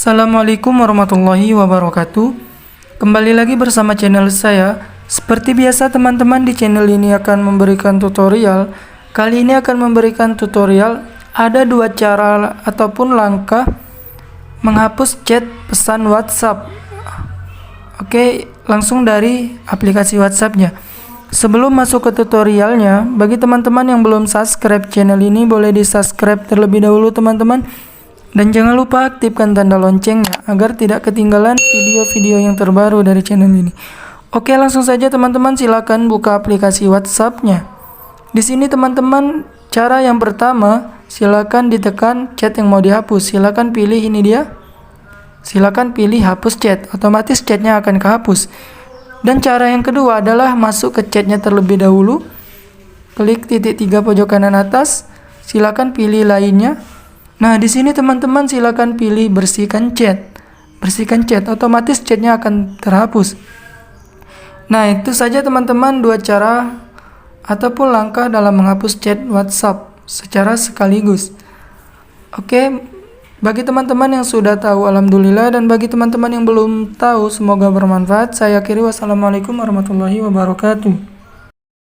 Assalamualaikum warahmatullahi wabarakatuh. Kembali lagi bersama channel saya. Seperti biasa teman-teman, di channel ini akan memberikan tutorial. Kali ini akan memberikan tutorial ada dua cara ataupun langkah menghapus chat pesan WhatsApp. Oke, langsung dari aplikasi WhatsAppnya. Sebelum masuk ke tutorialnya, bagi teman-teman yang belum subscribe channel ini, boleh di subscribe terlebih dahulu teman-teman. Dan jangan lupa aktifkan tanda loncengnya agar tidak ketinggalan video-video yang terbaru dari channel ini. Oke, langsung saja teman-teman, silakan buka aplikasi WhatsApp-nya. Di sini teman-teman, cara yang pertama, silakan ditekan chat yang mau dihapus. Silakan pilih ini dia. Silakan pilih hapus chat, otomatis chatnya akan kehapus. Dan cara yang kedua adalah masuk ke chatnya terlebih dahulu. Klik titik 3 pojok kanan atas, silakan pilih lainnya. Nah, di sini teman-teman silakan pilih bersihkan chat. Bersihkan chat, otomatis chatnya akan terhapus. Nah, itu saja teman-teman, dua cara ataupun langkah dalam menghapus chat WhatsApp secara sekaligus. Oke, bagi teman-teman yang sudah tahu, alhamdulillah, dan bagi teman-teman yang belum tahu, semoga bermanfaat. Saya akhiri, wassalamualaikum warahmatullahi wabarakatuh.